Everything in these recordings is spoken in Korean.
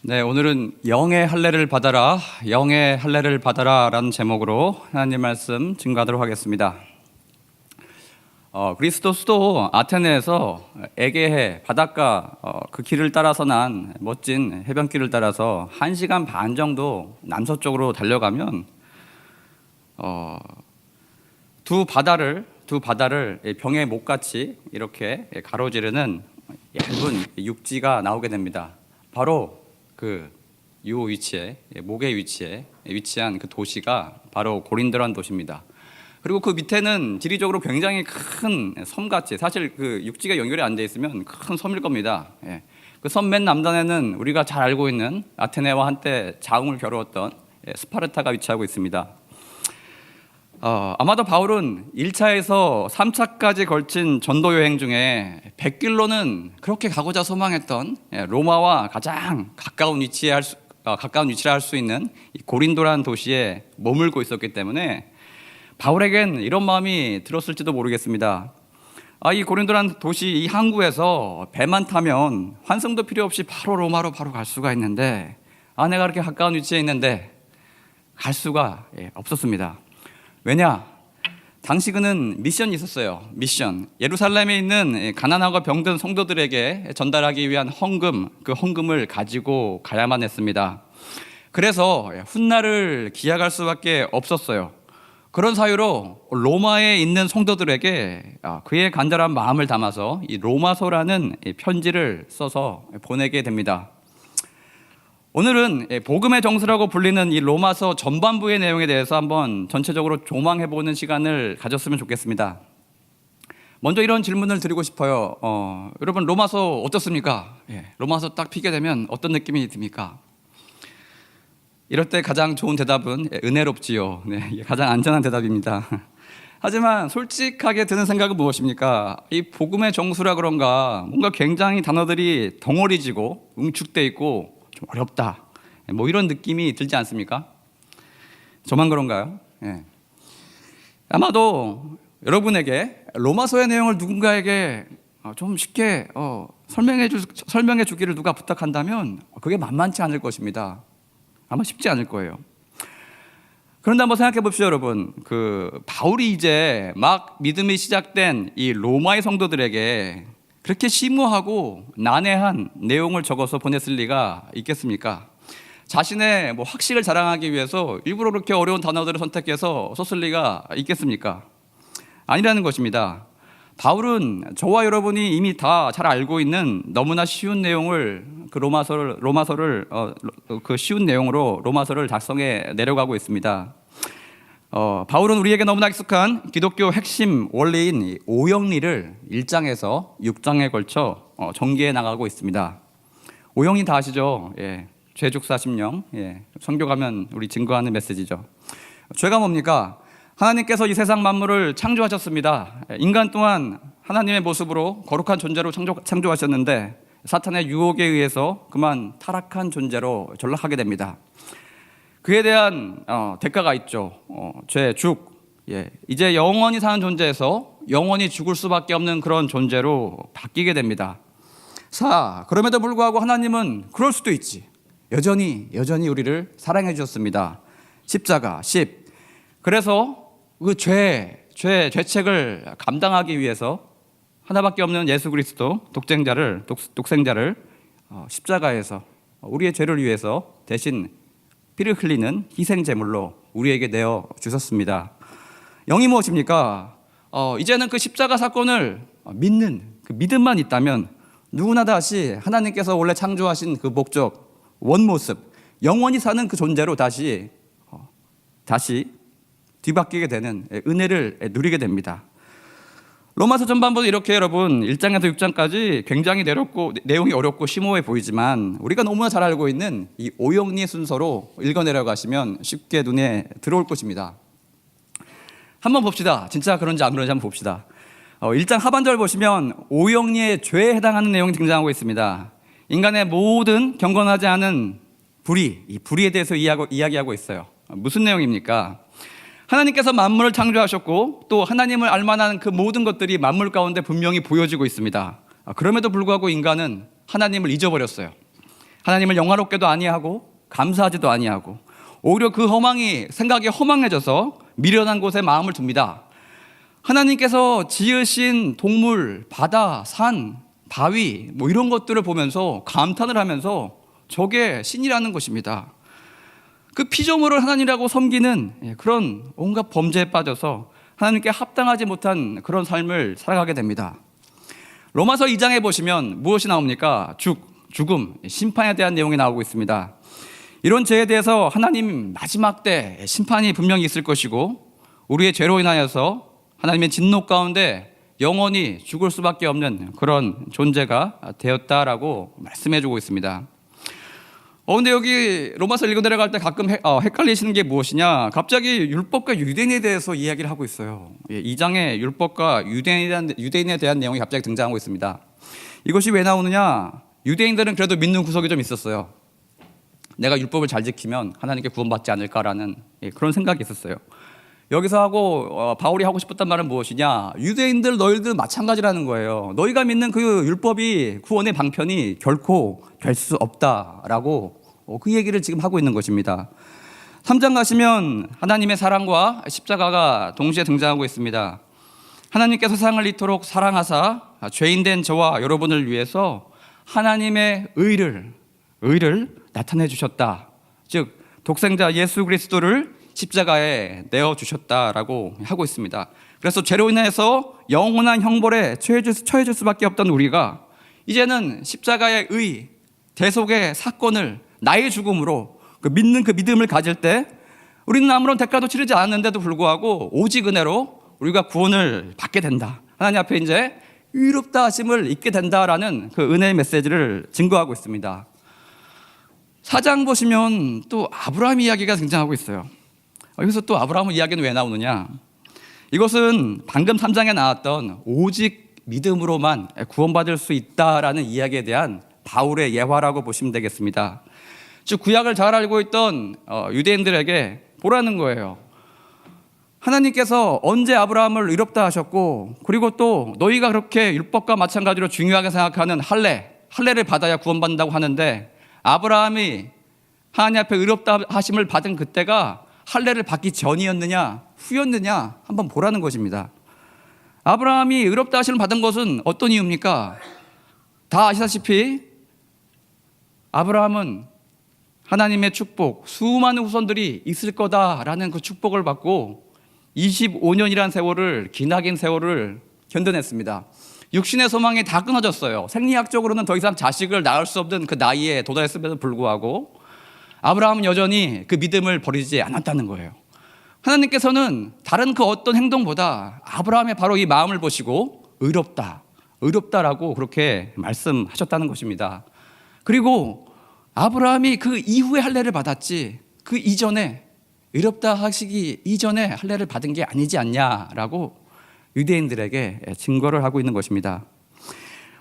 네, 오늘은 영의 할례를 받아라, 영의 할례를 받아라 라는 제목으로 하나님 말씀 증거하도록 하겠습니다. 그리스도 수도 아테네에서 에게해 바닷가 그 길을 따라서 난 멋진 해변길을 따라서 1시간 반 정도 남서쪽으로 달려가면 두 바다를 병의 목같이 이렇게 가로지르는 얇은 육지가 나오게 됩니다. 바로 요 위치에, 목의 위치에 위치한 그 도시가 바로 고린도라는 도시입니다. 그리고 그 밑에는 지리적으로 굉장히 큰 섬같이, 사실 그 육지가 연결이 안 돼 있으면 큰 섬일 겁니다. 그 섬 맨 남단에는 우리가 잘 알고 있는 아테네와 한때 자웅을 겨루었던 스파르타가 위치하고 있습니다. 아마도 바울은 1차에서 3차까지 걸친 전도 여행 중에 100길로는 그렇게 가고자 소망했던 로마와 가장 가까운 위치라 할 수 있는 고린도라는 도시에 머물고 있었기 때문에 바울에겐 이런 마음이 들었을지도 모르겠습니다. 이 고린도라는 도시, 이 항구에서 배만 타면 환승도 필요 없이 바로 로마로 바로 갈 수가 있는데 내가 그렇게 가까운 위치에 있는데 갈 수가 없었습니다. 왜냐? 당시 그는 미션이 있었어요. 미션. 예루살렘에 있는 가난하고 병든 성도들에게 전달하기 위한 헌금, 그 헌금을 가지고 가야만 했습니다. 그래서 훗날을 기약할 수밖에 없었어요. 그런 사유로 로마에 있는 성도들에게 그의 간절한 마음을 담아서 이 로마서라는 편지를 써서 보내게 됩니다. 오늘은 복음의 정수라고 불리는 이 로마서 전반부의 내용에 대해서 한번 전체적으로 조망해보는 시간을 가졌으면 좋겠습니다. 먼저 이런 질문을 드리고 싶어요. 여러분, 로마서 어떻습니까? 로마서 딱 피게 되면 어떤 느낌이 듭니까? 이럴 때 가장 좋은 대답은 은혜롭지요. 가장 안전한 대답입니다. 하지만 솔직하게 드는 생각은 무엇입니까? 이 복음의 정수라 그런가 뭔가 굉장히 단어들이 덩어리지고 응축돼 있고 좀 어렵다, 이런 느낌이 들지 않습니까? 저만 그런가요? 아마도 여러분에게 로마서의 내용을 누군가에게 좀 쉽게 설명해 주기를 누가 부탁한다면 그게 만만치 않을 것입니다. 아마 쉽지 않을 거예요. 그런데 한번 생각해 봅시다, 여러분. 바울이 이제 막 믿음이 시작된 이 로마의 성도들에게 그렇게 심오하고 난해한 내용을 적어서 보냈을 리가 있겠습니까? 자신의 학식을 자랑하기 위해서 일부러 그렇게 어려운 단어들을 선택해서 썼을 리가 있겠습니까? 아니라는 것입니다. 바울은 저와 여러분이 이미 다 잘 알고 있는 너무나 쉬운 내용을 그 쉬운 내용으로 로마서를 작성해 내려가고 있습니다. 바울은 우리에게 너무나 익숙한 기독교 핵심 원리인 오영리를 1장에서 6장에 걸쳐 전개해 나가고 있습니다. 오영리 다 아시죠? 죄죽사 심령. 선교 가면 우리 증거하는 메시지죠. 죄가 뭡니까? 하나님께서 이 세상 만물을 창조하셨습니다. 인간 또한 하나님의 모습으로 거룩한 존재로 창조하셨는데 사탄의 유혹에 의해서 그만 타락한 존재로 전락하게 됩니다. 그에 대한 대가가 있죠. 죄, 죽. 이제 영원히 사는 존재에서 영원히 죽을 수밖에 없는 그런 존재로 바뀌게 됩니다. 그럼에도 불구하고 하나님은 그럴 수도 있지. 여전히 우리를 사랑해 주셨습니다. 십자가, 10. 그래서 그 죄책을 감당하기 위해서 하나밖에 없는 예수 그리스도 독생자를 십자가에서 우리의 죄를 위해서 대신 피를 흘리는 희생 제물로 우리에게 내어 주셨습니다. 영이 무엇입니까? 이제는 그 십자가 사건을 믿는 그 믿음만 있다면 누구나 다시 하나님께서 원래 창조하신 그 목적, 원모습, 영원히 사는 그 존재로 다시 뒤바뀌게 되는 은혜를 누리게 됩니다. 로마서 전반부도 이렇게 여러분 1장에서 6장까지 굉장히 내용이 어렵고 심오해 보이지만 우리가 너무나 잘 알고 있는 이 오영리의 순서로 읽어내려가시면 쉽게 눈에 들어올 것입니다. 한번 봅시다. 진짜 그런지 안 그런지 한번 봅시다. 1장 하반절 보시면 오영리의 죄에 해당하는 내용이 등장하고 있습니다. 인간의 모든 경건하지 않은 이 불의에 대해서 이야기하고 있어요. 무슨 내용입니까? 하나님께서 만물을 창조하셨고 또 하나님을 알만한 그 모든 것들이 만물 가운데 분명히 보여지고 있습니다. 그럼에도 불구하고 인간은 하나님을 잊어버렸어요. 하나님을 영화롭게도 아니하고 감사하지도 아니하고 오히려 그 생각이 허망해져서 미련한 곳에 마음을 둡니다. 하나님께서 지으신 동물, 바다, 산, 바위 이런 것들을 보면서 감탄을 하면서 저게 신이라는 것입니다. 그 피조물을 하나님이라고 섬기는 그런 온갖 범죄에 빠져서 하나님께 합당하지 못한 그런 삶을 살아가게 됩니다. 로마서 2장에 보시면 무엇이 나옵니까? 죽음, 심판에 대한 내용이 나오고 있습니다. 이런 죄에 대해서 하나님 마지막 때 심판이 분명히 있을 것이고 우리의 죄로 인하여서 하나님의 진노 가운데 영원히 죽을 수밖에 없는 그런 존재가 되었다라고 말씀해주고 있습니다. 근데 여기 로마서 읽어 내려갈 때 가끔 헷갈리시는 게 무엇이냐? 갑자기 율법과 유대인에 대해서 이야기를 하고 있어요. 2장에 율법과 유대인에 대한 내용이 갑자기 등장하고 있습니다. 이것이 왜 나오느냐? 유대인들은 그래도 믿는 구석이 좀 있었어요. 내가 율법을 잘 지키면 하나님께 구원받지 않을까라는 그런 생각이 있었어요. 여기서 바울이 하고 싶었단 말은 무엇이냐? 유대인들 너희들 마찬가지라는 거예요. 너희가 믿는 그 율법이 구원의 방편이 결코 될 수 없다라고 그 얘기를 지금 하고 있는 것입니다. 3장 가시면 하나님의 사랑과 십자가가 동시에 등장하고 있습니다. 하나님께서 세상을 이토록 사랑하사 죄인된 저와 여러분을 위해서 하나님의 의를 나타내 주셨다. 즉 독생자 예수 그리스도를 십자가에 내어주셨다라고 하고 있습니다. 그래서 죄로 인해서 영원한 형벌에 처해질 수밖에 없던 우리가 이제는 십자가의 의, 대속의 사건을 나의 죽음으로 믿는 그 믿음을 가질 때 우리는 아무런 대가도 치르지 않았는데도 불구하고 오직 은혜로 우리가 구원을 받게 된다. 하나님 앞에 이제 의롭다 하심을 잊게 된다라는 그 은혜의 메시지를 증거하고 있습니다. 4장 보시면 또 아브라함 이야기가 등장하고 있어요. 여기서 또 아브라함 이야기는 왜 나오느냐? 이것은 방금 3장에 나왔던 오직 믿음으로만 구원받을 수 있다라는 이야기에 대한 바울의 예화라고 보시면 되겠습니다. 즉 구약을 잘 알고 있던 유대인들에게 보라는 거예요. 하나님께서 언제 아브라함을 의롭다 하셨고, 그리고 또 너희가 그렇게 율법과 마찬가지로 중요하게 생각하는 할례를 받아야 구원받는다고 하는데, 아브라함이 하나님 앞에 의롭다 하심을 받은 그때가 할례를 받기 전이었느냐 후였느냐 한번 보라는 것입니다. 아브라함이 의롭다 하심을 받은 것은 어떤 이유입니까? 다 아시다시피 아브라함은 하나님의 축복, 수많은 후손들이 있을 거다라는 그 축복을 받고 25년이라는 세월을, 기나긴 세월을 견뎌냈습니다. 육신의 소망이 다 끊어졌어요. 생리학적으로는 더 이상 자식을 낳을 수 없는 그 나이에 도달했음에도 불구하고 아브라함은 여전히 그 믿음을 버리지 않았다는 거예요. 하나님께서는 다른 그 어떤 행동보다 아브라함의 바로 이 마음을 보시고 의롭다라고 그렇게 말씀하셨다는 것입니다. 그리고 아브라함이 그 이후에 할례를 받았지 그 이전에 의롭다 하시기 이전에 할례를 받은 게 아니지 않냐라고 유대인들에게 증거를 하고 있는 것입니다.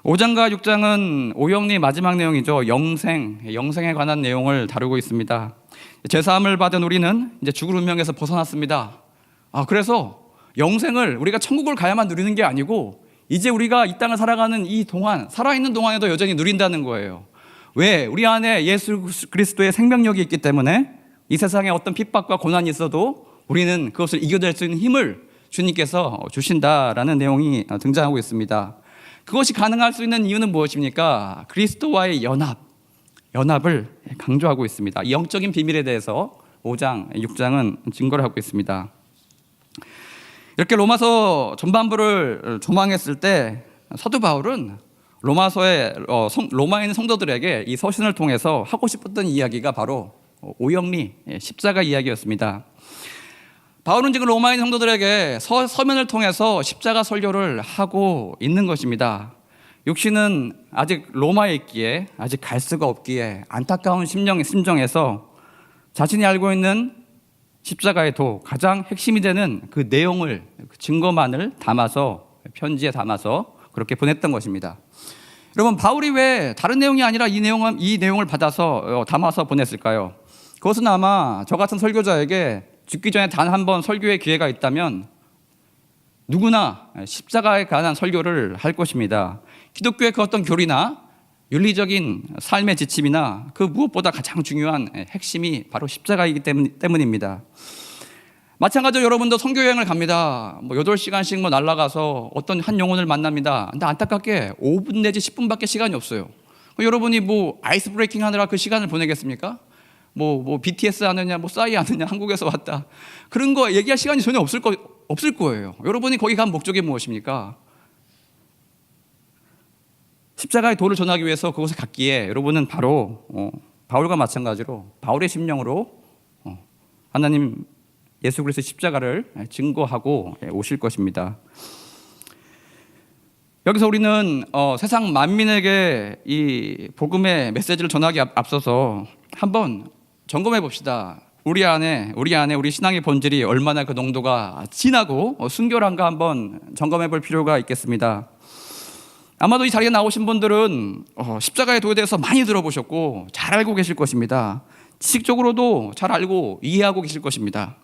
5장과 6장은 오영리 마지막 내용이죠. 영생에 관한 내용을 다루고 있습니다. 제사함을 받은 우리는 이제 죽을 운명에서 벗어났습니다. 그래서 영생을 우리가 천국을 가야만 누리는 게 아니고 이제 우리가 이 땅을 살아가는 이 동안, 살아있는 동안에도 여전히 누린다는 거예요. 왜? 우리 안에 예수 그리스도의 생명력이 있기 때문에 이 세상에 어떤 핍박과 고난이 있어도 우리는 그것을 이겨낼 수 있는 힘을 주님께서 주신다라는 내용이 등장하고 있습니다. 그것이 가능할 수 있는 이유는 무엇입니까? 그리스도와의 연합을 강조하고 있습니다. 영적인 비밀에 대해서 5장, 6장은 증거를 하고 있습니다. 이렇게 로마서 전반부를 조망했을 때 사도 바울은 로마에 있는 성도들에게 이 서신을 통해서 하고 싶었던 이야기가 바로 오영리 십자가 이야기였습니다. 바울은 지금 로마인 성도들에게 서면을 통해서 십자가 설교를 하고 있는 것입니다. 육신은 아직 로마에 있기에 아직 갈 수가 없기에 안타까운 심정에서 자신이 알고 있는 십자가의 도, 가장 핵심이 되는 그 내용을, 그 증거만을 담아서 편지에 담아서 그렇게 보냈던 것입니다. 여러분, 바울이 왜 다른 내용이 아니라 이 내용을 담아서 보냈을까요? 그것은 아마 저 같은 설교자에게 죽기 전에 단 한 번 설교의 기회가 있다면 누구나 십자가에 관한 설교를 할 것입니다. 기독교의 그 어떤 교리나 윤리적인 삶의 지침이나 그 무엇보다 가장 중요한 핵심이 바로 십자가이기 때문입니다. 마찬가지로 여러분도 선교 여행을 갑니다. 8시간씩 날아가서 어떤 한 영혼을 만납니다. 근데 안타깝게 5분 내지 10분밖에 시간이 없어요. 여러분이 아이스 브레이킹 하느라 그 시간을 보내겠습니까? BTS 하느냐, 싸이 하느냐, 한국에서 왔다. 그런 거 얘기할 시간이 전혀 없을 거예요. 여러분이 거기 간 목적이 무엇입니까? 십자가의 도를 전하기 위해서 그곳에 갔기에 여러분은 바로 바울과 마찬가지로 바울의 심령으로 하나님 예수 그리스도의 십자가를 증거하고 오실 것입니다. 여기서 우리는 세상 만민에게 이 복음의 메시지를 전하기 앞서서 한번 점검해 봅시다. 우리 안에 우리 신앙의 본질이 얼마나 그 농도가 진하고 순결한가 한번 점검해 볼 필요가 있겠습니다. 아마도 이 자리에 나오신 분들은 십자가의 도에 대해서 많이 들어보셨고 잘 알고 계실 것입니다. 지식적으로도 잘 알고 이해하고 계실 것입니다.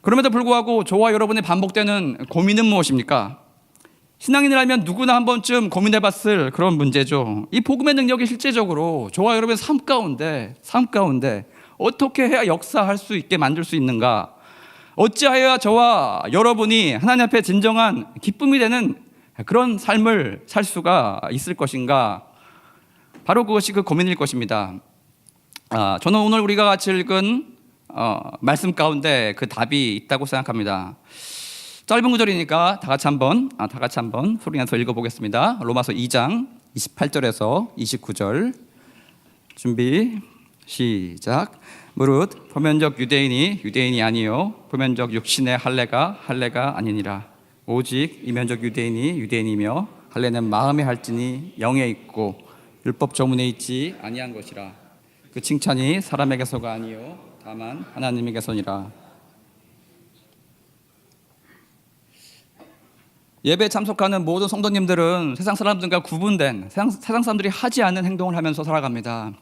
그럼에도 불구하고 저와 여러분의 반복되는 고민은 무엇입니까? 신앙인이라면 누구나 한 번쯤 고민해 봤을 그런 문제죠. 이 복음의 능력이 실제적으로 저와 여러분의 삶 가운데 어떻게 해야 역사할 수 있게 만들 수 있는가? 어찌하여야 저와 여러분이 하나님 앞에 진정한 기쁨이 되는 그런 삶을 살 수가 있을 것인가? 바로 그것이 그 고민일 것입니다. 저는 오늘 우리가 같이 읽은 말씀 가운데 그 답이 있다고 생각합니다. 짧은 구절이니까 다 같이 한번 소리 내서 읽어보겠습니다. 로마서 2장 28절에서 29절 준비 시작. 무릇 보면적 유대인이 아니요 보면적 육신의 할례가 아니니라. 오직 이면적 유대인이며 할례는 마음에 할지니 영에 있고 율법 조문에 있지 아니한 것이라. 그 칭찬이 사람에게서가 아니요 다만 하나님에게서니라. 예배에 참석하는 모든 성도님들은 세상 사람들과 구분된 세상 사람들이 하지 않는 행동을 하면서 살아갑니다.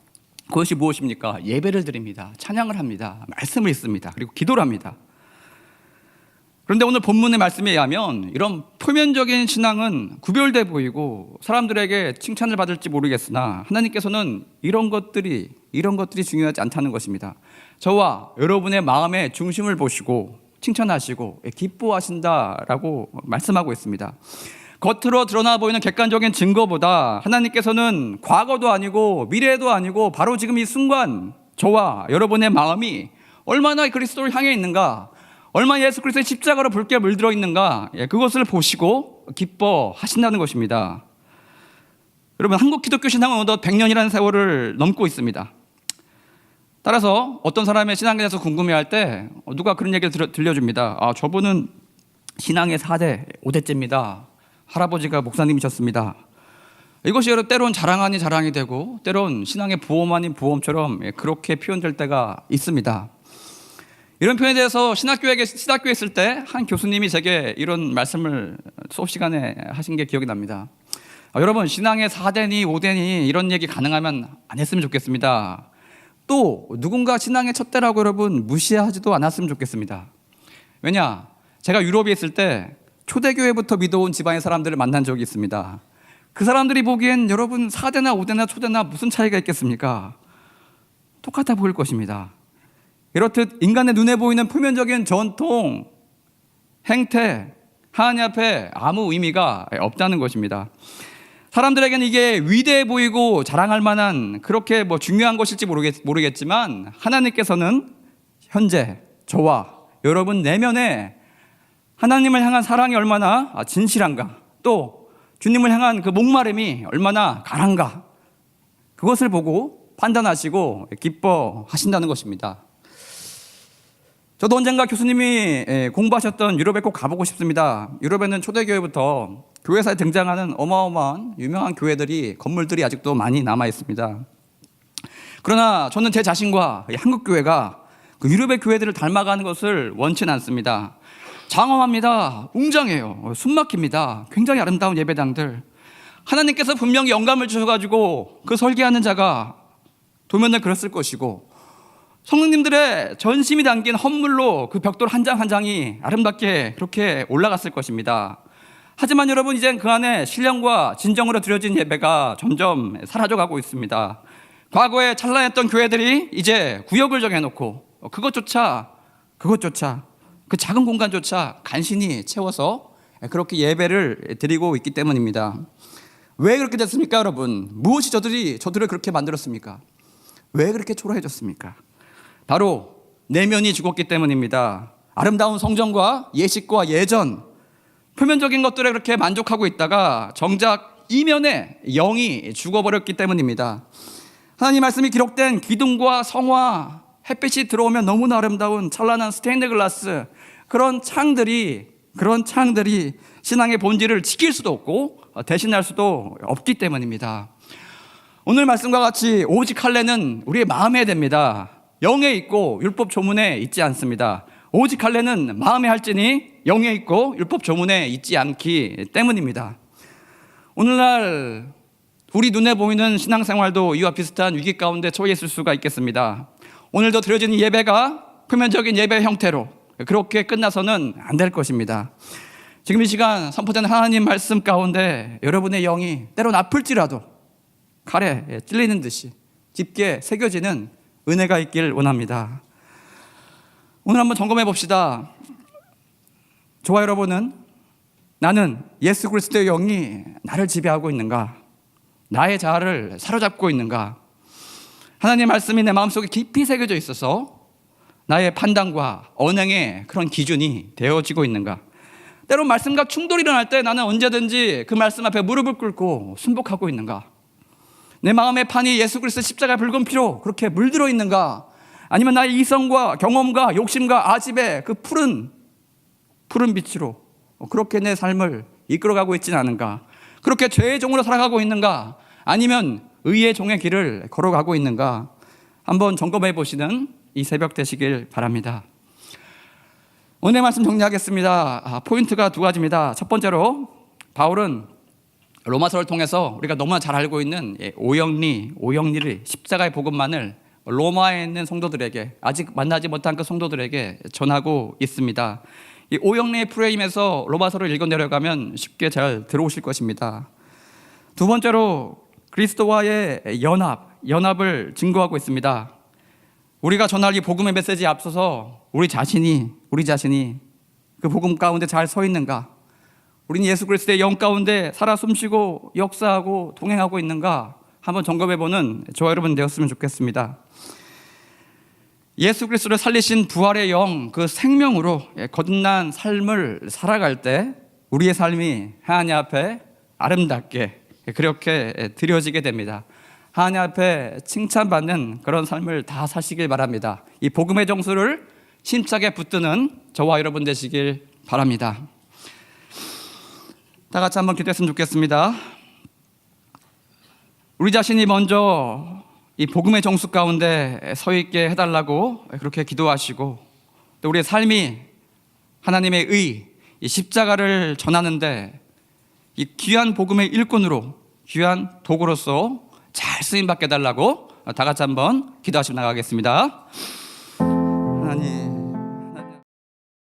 그것이 무엇입니까? 예배를 드립니다. 찬양을 합니다. 말씀을 읽습니다. 그리고 기도를 합니다. 그런데 오늘 본문의 말씀에 의하면 이런 표면적인 신앙은 구별돼 보이고 사람들에게 칭찬을 받을지 모르겠으나 하나님께서는 이런 것들이 중요하지 않다는 것입니다. 저와 여러분의 마음의 중심을 보시고 칭찬하시고 기뻐하신다라고 말씀하고 있습니다. 겉으로 드러나 보이는 객관적인 증거보다 하나님께서는 과거도 아니고 미래도 아니고 바로 지금 이 순간 저와 여러분의 마음이 얼마나 그리스도를 향해 있는가, 얼마나 예수 그리스도의 십자가로 붉게 물들어 있는가, 그것을 보시고 기뻐하신다는 것입니다. 여러분, 한국 기독교 신앙은 어느덧 100년이라는 세월을 넘고 있습니다. 따라서 어떤 사람의 신앙에 대해서 궁금해할 때 누가 그런 얘기를 들려줍니다. 저분은 신앙의 4대, 5대째입니다. 할아버지가 목사님이셨습니다. 이것이 때론 자랑 아닌 자랑이 되고 때론 신앙의 보험 아닌 보험처럼 그렇게 표현될 때가 있습니다. 이런 표현에 대해서 신학교에 있을 때 한 교수님이 제게 이런 말씀을 수업 시간에 하신 게 기억이 납니다. 여러분, 신앙의 4대니 5대니 이런 얘기 가능하면 안 했으면 좋겠습니다. 또 누군가 신앙의 첫 대라고 여러분 무시하지도 않았으면 좋겠습니다. 왜냐? 제가 유럽에 있을 때 초대교회부터 믿어온 집안의 사람들을 만난 적이 있습니다. 그 사람들이 보기엔 여러분 4대나 5대나 초대나 무슨 차이가 있겠습니까? 똑같아 보일 것입니다. 이렇듯 인간의 눈에 보이는 표면적인 전통, 행태, 하나님 앞에 아무 의미가 없다는 것입니다. 사람들에게는 이게 위대해 보이고 자랑할 만한 그렇게 중요한 것일지 모르겠지만 하나님께서는 현재 저와 여러분 내면에 하나님을 향한 사랑이 얼마나 진실한가, 또 주님을 향한 그 목마름이 얼마나 강한가, 그것을 보고 판단하시고 기뻐하신다는 것입니다. 저도 언젠가 교수님이 공부하셨던 유럽에 꼭 가보고 싶습니다. 유럽에는 초대교회부터 교회사에 등장하는 어마어마한 유명한 교회들이, 건물들이 아직도 많이 남아 있습니다. 그러나 저는 제 자신과 한국 교회가 그 유럽의 교회들을 닮아가는 것을 원치는 않습니다. 장엄합니다. 웅장해요. 숨막힙니다. 굉장히 아름다운 예배당들. 하나님께서 분명히 영감을 주셔가지고 그 설계하는 자가 도면을 그렸을 것이고, 성령님들의 전심이 담긴 헌물로 그 벽돌 한 장 한 장이 아름답게 그렇게 올라갔을 것입니다. 하지만 여러분, 이젠 그 안에 신령과 진정으로 드려진 예배가 점점 사라져가고 있습니다. 과거에 찬란했던 교회들이 이제 구역을 정해놓고 그것조차 그 작은 공간조차 간신히 채워서 그렇게 예배를 드리고 있기 때문입니다. 왜 그렇게 됐습니까, 여러분? 무엇이 저들을 그렇게 만들었습니까? 왜 그렇게 초라해졌습니까? 바로 내면이 죽었기 때문입니다. 아름다운 성전과 예식과 예전, 표면적인 것들에 그렇게 만족하고 있다가 정작 이면에 영이 죽어버렸기 때문입니다. 하나님 말씀이 기록된 기둥과 성화, 햇빛이 들어오면 너무나 아름다운 찬란한 스테인드 글라스, 그런 창들이 신앙의 본질을 지킬 수도 없고 대신할 수도 없기 때문입니다. 오늘 말씀과 같이 오직 할례는 우리의 마음에 됩니다. 영에 있고 율법 조문에 있지 않습니다. 오직 할례는 마음에 할지니 영에 있고 율법 조문에 있지 않기 때문입니다. 오늘날 우리 눈에 보이는 신앙생활도 이와 비슷한 위기 가운데 처해 있을 수가 있겠습니다. 오늘도 드려지는 예배가 표면적인 예배 형태로 그렇게 끝나서는 안 될 것입니다. 지금 이 시간 선포되는 하나님 말씀 가운데 여러분의 영이 때론 아플지라도 칼에 찔리는 듯이 깊게 새겨지는 은혜가 있길 원합니다. 오늘 한번 점검해 봅시다. 저와 여러분은 나는 예수 그리스도의 영이 나를 지배하고 있는가? 나의 자아를 사로잡고 있는가? 하나님의 말씀이 내 마음속에 깊이 새겨져 있어서 나의 판단과 언행의 그런 기준이 되어지고 있는가? 때론 말씀과 충돌이 일어날 때 나는 언제든지 그 말씀 앞에 무릎을 꿇고 순복하고 있는가? 내 마음의 판이 예수 그리스도 십자가의 붉은 피로 그렇게 물들어 있는가? 아니면 나의 이성과 경험과 욕심과 아집의 그 푸른 빛으로 그렇게 내 삶을 이끌어가고 있지는 않은가? 그렇게 죄의 종으로 살아가고 있는가? 아니면 의의 종의 길을 걸어가고 있는가? 한번 점검해 보시는 이 새벽 되시길 바랍니다. 오늘 말씀 정리하겠습니다. 포인트가 두 가지입니다. 첫 번째로 바울은 로마서를 통해서 우리가 너무나 잘 알고 있는 오영리를 십자가의 복음만을 로마에 있는 성도들에게, 아직 만나지 못한 그 성도들에게 전하고 있습니다. 이 오영리의 프레임에서 로마서를 읽어 내려가면 쉽게 잘 들어오실 것입니다. 두 번째로 그리스도와의 연합을 증거하고 있습니다. 우리가 전할 이 복음의 메시지에 앞서서 우리 자신이 그 복음 가운데 잘 서 있는가? 우리는 예수 그리스도의 영 가운데 살아 숨쉬고 역사하고 동행하고 있는가? 한번 점검해보는 저와 여러분 되었으면 좋겠습니다. 예수 그리스도를 살리신 부활의 영, 그 생명으로 거듭난 삶을 살아갈 때 우리의 삶이 하나님 앞에 아름답게 그렇게 드려지게 됩니다. 하나님 앞에 칭찬받는 그런 삶을 다 사시길 바랍니다. 이 복음의 정수를 힘차게 붙드는 저와 여러분 되시길 바랍니다. 다 같이 한번 기도했으면 좋겠습니다. 우리 자신이 먼저 이 복음의 정수 가운데 서 있게 해달라고 그렇게 기도하시고, 또 우리의 삶이 하나님의 이 십자가를 전하는데 이 귀한 복음의 일꾼으로, 귀한 도구로서 잘 쓰임받게 해달라고 다 같이 한번 기도하시고 나가겠습니다.